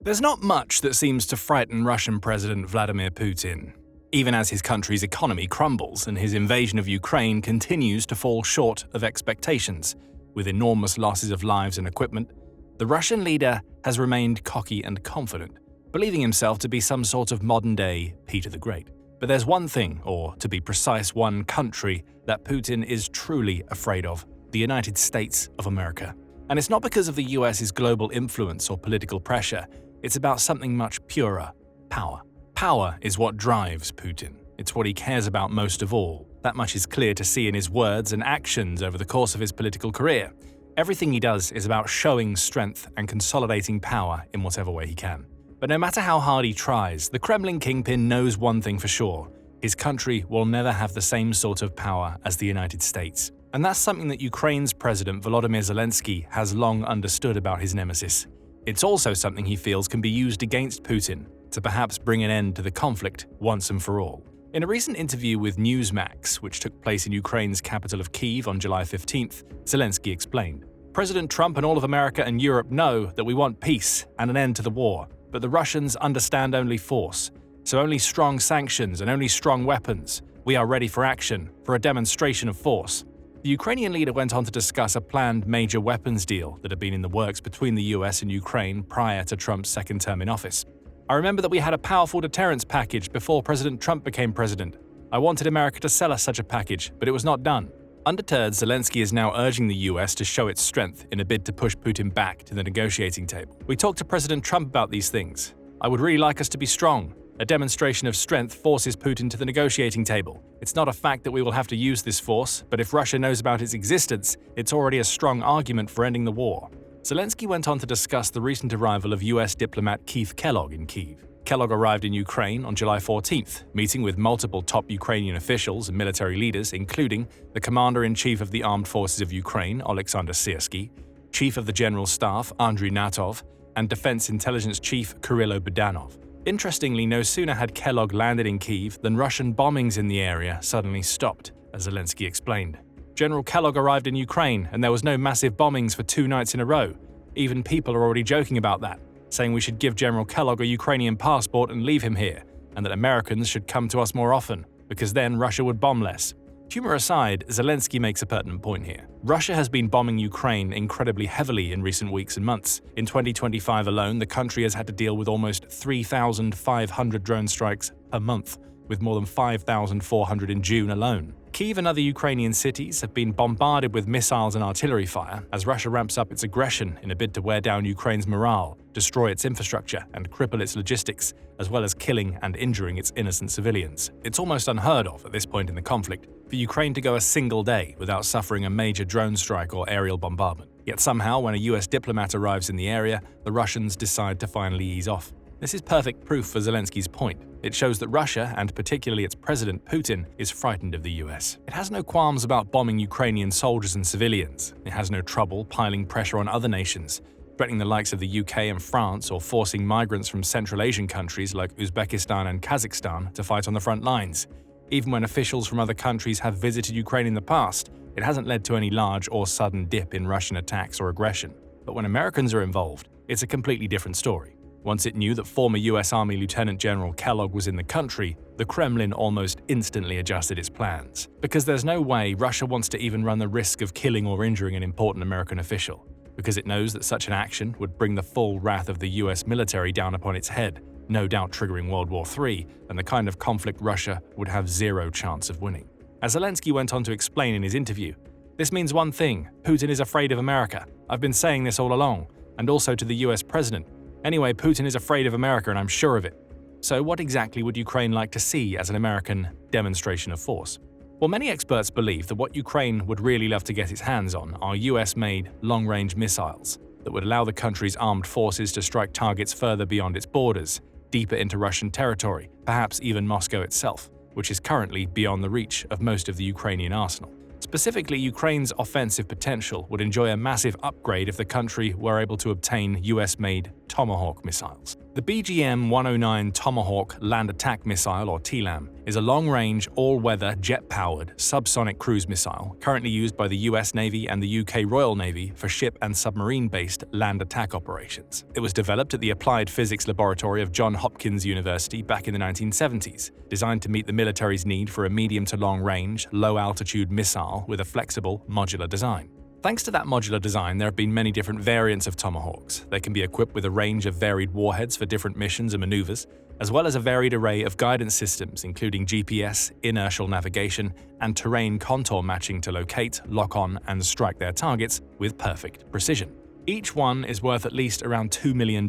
There's not much that seems to frighten Russian President Vladimir Putin. Even as his country's economy crumbles and his invasion of Ukraine continues to fall short of expectations, with enormous losses of lives and equipment, the Russian leader has remained cocky and confident, believing himself to be some sort of modern-day Peter the Great. But there's one thing, or to be precise, one country, that Putin is truly afraid of: the United States of America. And it's not because of the US's global influence or political pressure. It's about something much purer: power. Power is what drives Putin. It's what he cares about most of all. That much is clear to see in his words and actions over the course of his political career. Everything he does is about showing strength and consolidating power in whatever way he can. But no matter how hard he tries, the Kremlin kingpin knows one thing for sure: his country will never have the same sort of power as the United States. And that's something that Ukraine's President Volodymyr Zelenskyy has long understood about his nemesis. It's also something he feels can be used against Putin to perhaps bring an end to the conflict once and for all. In a recent interview with Newsmax, which took place in Ukraine's capital of Kyiv on July 15th, Zelenskyy explained, "President Trump and all of America and Europe know that we want peace and an end to the war, but the Russians understand only force. So only strong sanctions and only strong weapons. We are ready for action, for a demonstration of force." The Ukrainian leader went on to discuss a planned major weapons deal that had been in the works between the US and Ukraine prior to Trump's second term in office. "I remember that we had a powerful deterrence package before President Trump became president. I wanted America to sell us such a package, but it was not done." Undeterred, Zelenskyy is now urging the US to show its strength in a bid to push Putin back to the negotiating table. "We talked to President Trump about these things. I would really like us to be strong. A demonstration of strength forces Putin to the negotiating table. It's not a fact that we will have to use this force, but if Russia knows about its existence, it's already a strong argument for ending the war." Zelenskyy went on to discuss the recent arrival of US diplomat Keith Kellogg in Kyiv. Kellogg arrived in Ukraine on July 14th, meeting with multiple top Ukrainian officials and military leaders, including the Commander-in-Chief of the Armed Forces of Ukraine, Oleksandr Syrsky, Chief of the General Staff, Andriy Natov, and Defense Intelligence Chief Kirilo Budanov. Interestingly, no sooner had Kellogg landed in Kyiv than Russian bombings in the area suddenly stopped, as Zelenskyy explained. "General Kellogg arrived in Ukraine, and there was no massive bombings for 2 nights in a row. Even people are already joking about that, saying we should give General Kellogg a Ukrainian passport and leave him here, and that Americans should come to us more often, because then Russia would bomb less." Humor aside, Zelenskyy makes a pertinent point here. Russia has been bombing Ukraine incredibly heavily in recent weeks and months. In 2025 alone, the country has had to deal with almost 3,500 drone strikes a month, with more than 5,400 in June alone. Kyiv and other Ukrainian cities have been bombarded with missiles and artillery fire as Russia ramps up its aggression in a bid to wear down Ukraine's morale, destroy its infrastructure, and cripple its logistics, as well as killing and injuring its innocent civilians. It's almost unheard of at this point in the conflict for Ukraine to go a single day without suffering a major drone strike or aerial bombardment. Yet somehow, when a US diplomat arrives in the area, the Russians decide to finally ease off. This is perfect proof for Zelenskyy's point. It shows that Russia, and particularly its president Putin, is frightened of the US. It has no qualms about bombing Ukrainian soldiers and civilians. It has no trouble piling pressure on other nations, threatening the likes of the UK and France, or forcing migrants from Central Asian countries like Uzbekistan and Kazakhstan to fight on the front lines. Even when officials from other countries have visited Ukraine in the past, it hasn't led to any large or sudden dip in Russian attacks or aggression. But when Americans are involved, it's a completely different story. Once it knew that former US Army Lieutenant General Kellogg was in the country, the Kremlin almost instantly adjusted its plans. Because there's no way Russia wants to even run the risk of killing or injuring an important American official. Because it knows that such an action would bring the full wrath of the US military down upon its head, no doubt triggering World War III, and the kind of conflict Russia would have zero chance of winning. As Zelenskyy went on to explain in his interview, "This means one thing: Putin is afraid of America. I've been saying this all along, and also to the US president. Anyway, Putin is afraid of America, and I'm sure of it." So what exactly would Ukraine like to see as an American demonstration of force? Well, many experts believe that what Ukraine would really love to get its hands on are US-made long-range missiles that would allow the country's armed forces to strike targets further beyond its borders, deeper into Russian territory, perhaps even Moscow itself, which is currently beyond the reach of most of the Ukrainian arsenal. Specifically, Ukraine's offensive potential would enjoy a massive upgrade if the country were able to obtain US-made Tomahawk missiles. The BGM-109 Tomahawk Land Attack Missile, or TLAM, is a long-range, all-weather, jet-powered, subsonic cruise missile currently used by the US Navy and the UK Royal Navy for ship and submarine-based land attack operations. It was developed at the Applied Physics Laboratory of Johns Hopkins University back in the 1970s, designed to meet the military's need for a medium to long-range, low-altitude missile with a flexible, modular design. Thanks to that modular design, there have been many different variants of Tomahawks. They can be equipped with a range of varied warheads for different missions and maneuvers, as well as a varied array of guidance systems including GPS, inertial navigation, and terrain contour matching to locate, lock on, and strike their targets with perfect precision. Each one is worth at least around $2 million,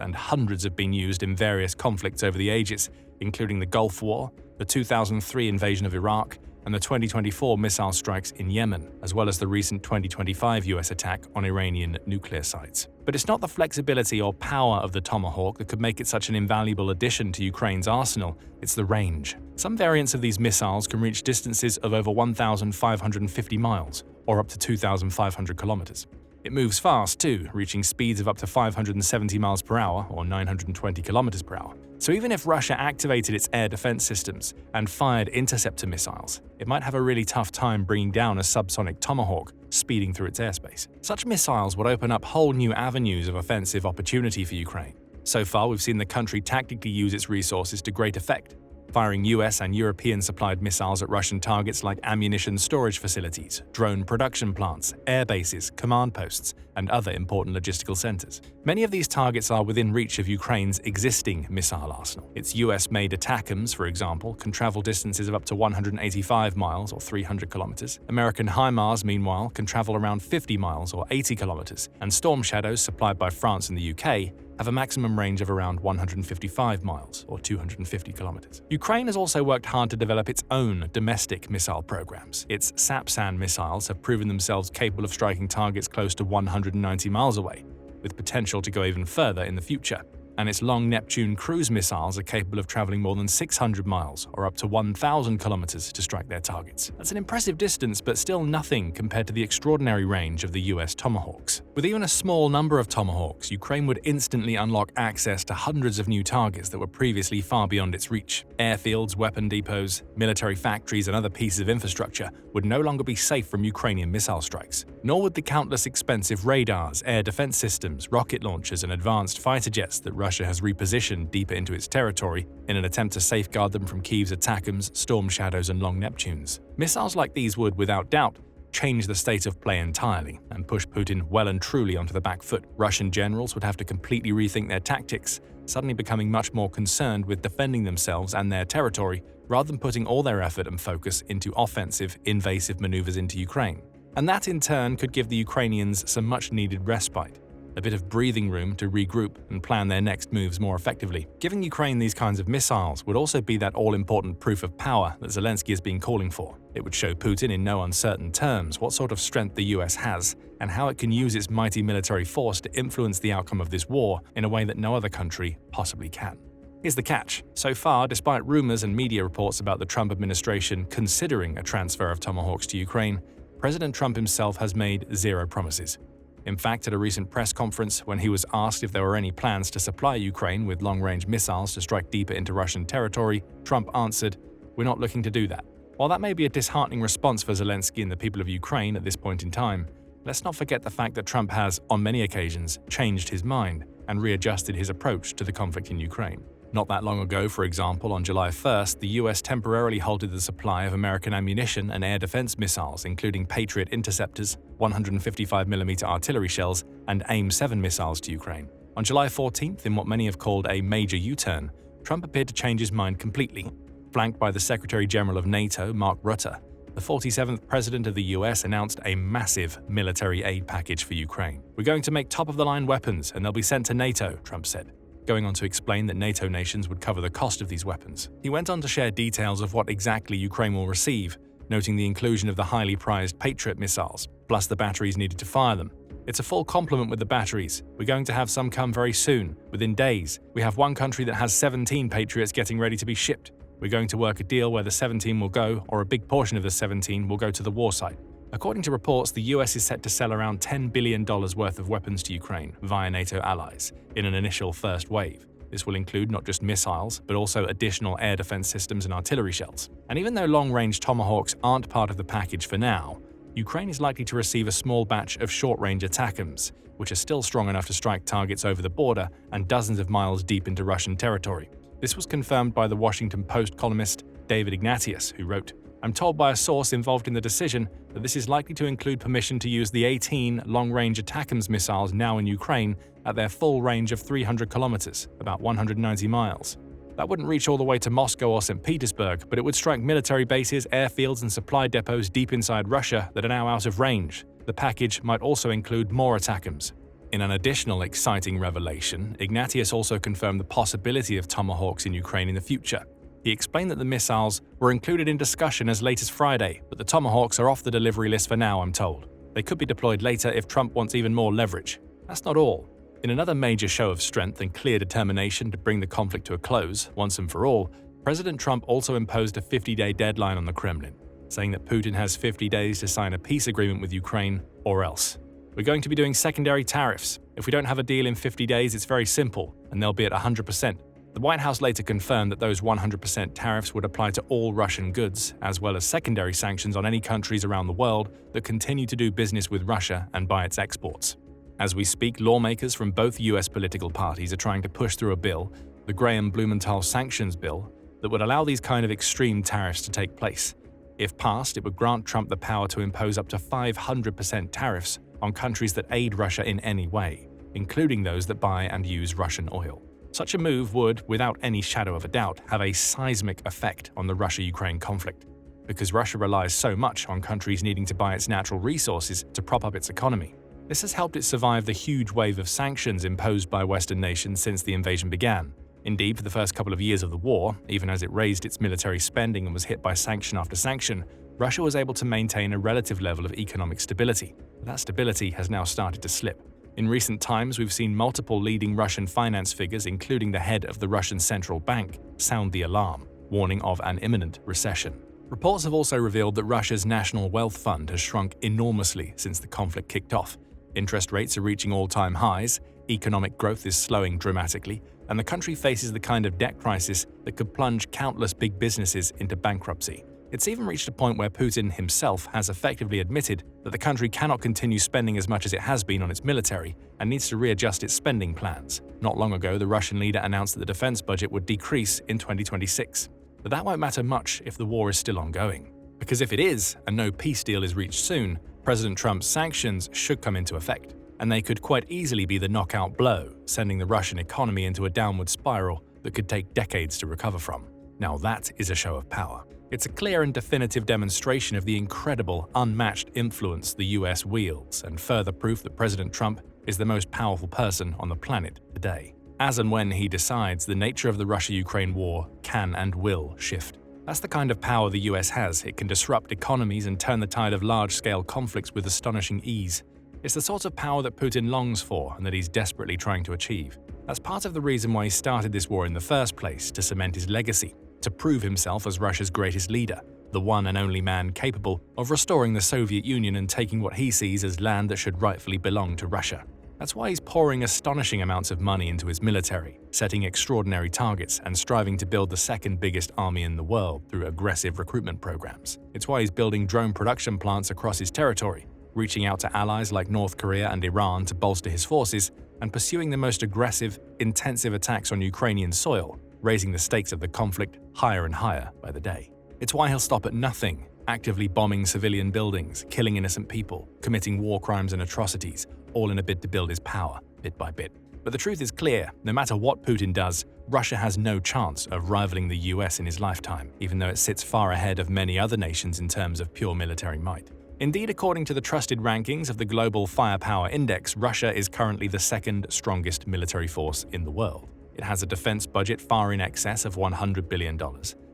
and hundreds have been used in various conflicts over the ages, including the Gulf War, the 2003 invasion of Iraq, and the 2024 missile strikes in Yemen, as well as the recent 2025 US attack on Iranian nuclear sites. But it's not the flexibility or power of the Tomahawk that could make it such an invaluable addition to Ukraine's arsenal, it's the range. Some variants of these missiles can reach distances of over 1,550 miles, or up to 2,500 kilometers. It moves fast too, reaching speeds of up to 570 miles per hour, or 920 kilometers per hour. So even if Russia activated its air defense systems and fired interceptor missiles, it might have a really tough time bringing down a subsonic Tomahawk speeding through its airspace. Such missiles would open up whole new avenues of offensive opportunity for Ukraine. So far, we've seen the country tactically use its resources to great effect, firing US and European-supplied missiles at Russian targets like ammunition storage facilities, drone production plants, air bases, command posts, and other important logistical centers. Many of these targets are within reach of Ukraine's existing missile arsenal. Its US-made ATACMS, for example, can travel distances of up to 185 miles or 300 kilometers. American HIMARS, meanwhile, can travel around 50 miles or 80 kilometers, and Storm Shadows, supplied by France and the UK, have a maximum range of around 155 miles or 250 kilometers. Ukraine has also worked hard to develop its own domestic missile programs. Its SAPSAN missiles have proven themselves capable of striking targets close to 190 miles away, with potential to go even further in the future. And its long Neptune cruise missiles are capable of traveling more than 600 miles or up to 1,000 kilometers to strike their targets. That's an impressive distance, but still nothing compared to the extraordinary range of the US Tomahawks. With even a small number of Tomahawks, Ukraine would instantly unlock access to hundreds of new targets that were previously far beyond its reach. Airfields, weapon depots, military factories, and other pieces of infrastructure would no longer be safe from Ukrainian missile strikes. Nor would the countless expensive radars, air defense systems, rocket launchers, and advanced fighter jets that Russia has repositioned deeper into its territory in an attempt to safeguard them from Kyiv's ATACMS, Storm Shadows, and Long Neptunes. Missiles like these would, without doubt, change the state of play entirely and push Putin well and truly onto the back foot. Russian generals would have to completely rethink their tactics, suddenly becoming much more concerned with defending themselves and their territory rather than putting all their effort and focus into offensive, invasive maneuvers into Ukraine. And that in turn could give the Ukrainians some much-needed respite, a bit of breathing room to regroup and plan their next moves more effectively. Giving Ukraine these kinds of missiles would also be that all-important proof of power that Zelenskyy has been calling for. It would show Putin in no uncertain terms what sort of strength the US has and how it can use its mighty military force to influence the outcome of this war in a way that no other country possibly can. Here's the catch. So far, despite rumors and media reports about the Trump administration considering a transfer of Tomahawks to Ukraine, President Trump himself has made zero promises. In fact, at a recent press conference, when he was asked if there were any plans to supply Ukraine with long-range missiles to strike deeper into Russian territory, Trump answered, "We're not looking to do that." While that may be a disheartening response for Zelenskyy and the people of Ukraine at this point in time, let's not forget the fact that Trump has, on many occasions, changed his mind and readjusted his approach to the conflict in Ukraine. Not that long ago, for example, on July 1st, the US temporarily halted the supply of American ammunition and air defense missiles, including Patriot interceptors, 155mm artillery shells, and AIM-7 missiles to Ukraine. On July 14th, in what many have called a major U-turn, Trump appeared to change his mind completely. Flanked by the Secretary General of NATO, Mark Rutte, the 47th President of the US announced a massive military aid package for Ukraine. "We're going to make top-of-the-line weapons, and they'll be sent to NATO," Trump said, going on to explain that NATO nations would cover the cost of these weapons. He went on to share details of what exactly Ukraine will receive, noting the inclusion of the highly prized Patriot missiles, plus the batteries needed to fire them. "It's a full complement with the batteries. We're going to have some come very soon, within days. We have one country that has 17 Patriots getting ready to be shipped. We're going to work a deal where the 17 will go, or a big portion of the 17 will go to the war site." According to reports, the US is set to sell around $10 billion worth of weapons to Ukraine via NATO allies in an initial first wave. This will include not just missiles, but also additional air defense systems and artillery shells. And even though long-range Tomahawks aren't part of the package for now, Ukraine is likely to receive a small batch of short-range ATACMS, which are still strong enough to strike targets over the border and dozens of miles deep into Russian territory. This was confirmed by the Washington Post columnist David Ignatius, who wrote, "I'm told by a source involved in the decision that this is likely to include permission to use the 18 long-range ATACMS missiles now in Ukraine at their full range of 300 kilometers, about 190 miles. That wouldn't reach all the way to Moscow or St. Petersburg, but it would strike military bases, airfields, and supply depots deep inside Russia that are now out of range. The package might also include more ATACMS." In an additional exciting revelation, Ignatius also confirmed the possibility of Tomahawks in Ukraine in the future. He explained that the missiles were included in discussion as late as Friday, but the Tomahawks are off the delivery list for now, I'm told. They could be deployed later if Trump wants even more leverage. That's not all. In another major show of strength and clear determination to bring the conflict to a close, once and for all, President Trump also imposed a 50-day deadline on the Kremlin, saying that Putin has 50 days to sign a peace agreement with Ukraine or else. "We're going to be doing secondary tariffs. If we don't have a deal in 50 days, it's very simple, and they'll be at 100%. The White House later confirmed that those 100% tariffs would apply to all Russian goods, as well as secondary sanctions on any countries around the world that continue to do business with Russia and buy its exports. As we speak, lawmakers from both US political parties are trying to push through a bill, the Graham-Blumenthal Sanctions Bill, that would allow these kind of extreme tariffs to take place. If passed, it would grant Trump the power to impose up to 500% tariffs on countries that aid Russia in any way, including those that buy and use Russian oil. Such a move would, without any shadow of a doubt, have a seismic effect on the Russia-Ukraine conflict, because Russia relies so much on countries needing to buy its natural resources to prop up its economy. This has helped it survive the huge wave of sanctions imposed by Western nations since the invasion began. Indeed, for the first couple of years of the war, even as it raised its military spending and was hit by sanction after sanction, Russia was able to maintain a relative level of economic stability. But that stability has now started to slip. In recent times, we've seen multiple leading Russian finance figures, including the head of the Russian central bank, sound the alarm, warning of an imminent recession. Reports have also revealed that Russia's national wealth fund has shrunk enormously since the conflict kicked off. Interest rates are reaching all-time highs, economic growth is slowing dramatically, and the country faces the kind of debt crisis that could plunge countless big businesses into bankruptcy. It's even reached a point where Putin himself has effectively admitted that the country cannot continue spending as much as it has been on its military and needs to readjust its spending plans. Not long ago, the Russian leader announced that the defense budget would decrease in 2026. But that won't matter much if the war is still ongoing. Because if it is, and no peace deal is reached soon, President Trump's sanctions should come into effect. And they could quite easily be the knockout blow, sending the Russian economy into a downward spiral that could take decades to recover from. Now that is a show of power. It's a clear and definitive demonstration of the incredible, unmatched influence the US wields, and further proof that President Trump is the most powerful person on the planet today. As and when he decides, the nature of the Russia-Ukraine war can and will shift. That's the kind of power the US has. It can disrupt economies and turn the tide of large-scale conflicts with astonishing ease. It's the sort of power that Putin longs for and that he's desperately trying to achieve. That's part of the reason why he started this war in the first place, to cement his legacy, to prove himself as Russia's greatest leader, the one and only man capable of restoring the Soviet Union and taking what he sees as land that should rightfully belong to Russia. That's why he's pouring astonishing amounts of money into his military, setting extraordinary targets and striving to build the second biggest army in the world through aggressive recruitment programs. It's why he's building drone production plants across his territory, reaching out to allies like North Korea and Iran to bolster his forces, and pursuing the most aggressive, intensive attacks on Ukrainian soil, raising the stakes of the conflict higher and higher by the day. It's why he'll stop at nothing, actively bombing civilian buildings, killing innocent people, committing war crimes and atrocities, all in a bid to build his power, bit by bit. But the truth is clear, no matter what Putin does, Russia has no chance of rivaling the US in his lifetime, even though it sits far ahead of many other nations in terms of pure military might. Indeed, according to the trusted rankings of the Global Firepower Index, Russia is currently the second strongest military force in the world. It has a defense budget far in excess of $100 billion,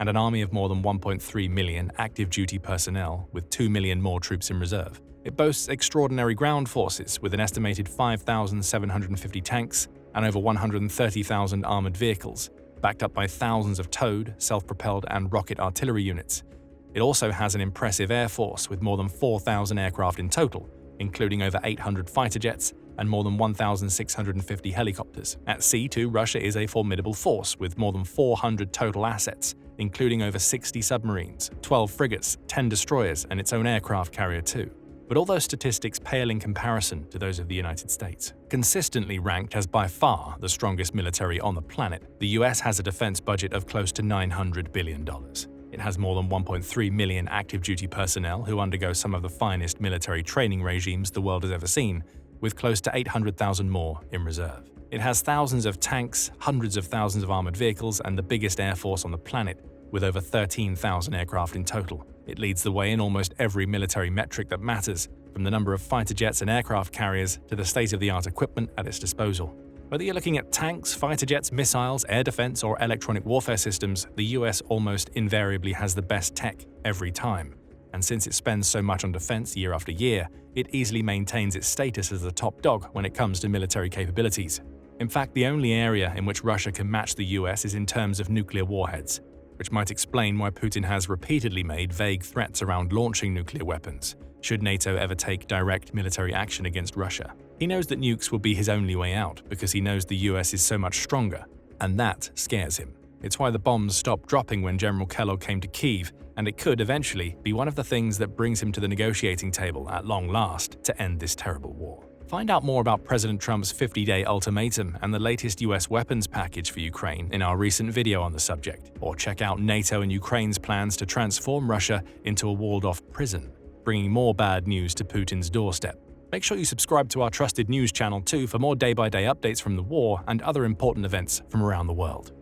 and an army of more than 1.3 million active duty personnel, with 2 million more troops in reserve. It boasts extraordinary ground forces with an estimated 5,750 tanks and over 130,000 armored vehicles, backed up by thousands of towed, self-propelled and rocket artillery units. It also has an impressive air force with more than 4,000 aircraft in total, including over 800 fighter jets and more than 1,650 helicopters. At sea, too, Russia is a formidable force with more than 400 total assets, including over 60 submarines, 12 frigates, 10 destroyers, and its own aircraft carrier too. But all those statistics pale in comparison to those of the United States. Consistently ranked as by far the strongest military on the planet, the US has a defense budget of close to $900 billion. It has more than 1.3 million active duty personnel who undergo some of the finest military training regimes the world has ever seen, with close to 800,000 more in reserve. It has thousands of tanks, hundreds of thousands of armored vehicles, and the biggest air force on the planet, with over 13,000 aircraft in total. It leads the way in almost every military metric that matters, from the number of fighter jets and aircraft carriers to the state-of-the-art equipment at its disposal. Whether you're looking at tanks, fighter jets, missiles, air defense, or electronic warfare systems, the US almost invariably has the best tech every time. And since it spends so much on defense year after year, it easily maintains its status as the top dog when it comes to military capabilities. In fact, the only area in which Russia can match the US is in terms of nuclear warheads, which might explain why Putin has repeatedly made vague threats around launching nuclear weapons, should NATO ever take direct military action against Russia. He knows that nukes will be his only way out because he knows the US is so much stronger, and that scares him. It's why the bombs stopped dropping when General Kellogg came to Kyiv, and it could eventually be one of the things that brings him to the negotiating table at long last to end this terrible war. Find out more about President Trump's 50-day ultimatum and the latest US weapons package for Ukraine in our recent video on the subject, or check out NATO and Ukraine's plans to transform Russia into a walled-off prison, bringing more bad news to Putin's doorstep. Make sure you subscribe to our trusted news channel too for more day-by-day updates from the war and other important events from around the world.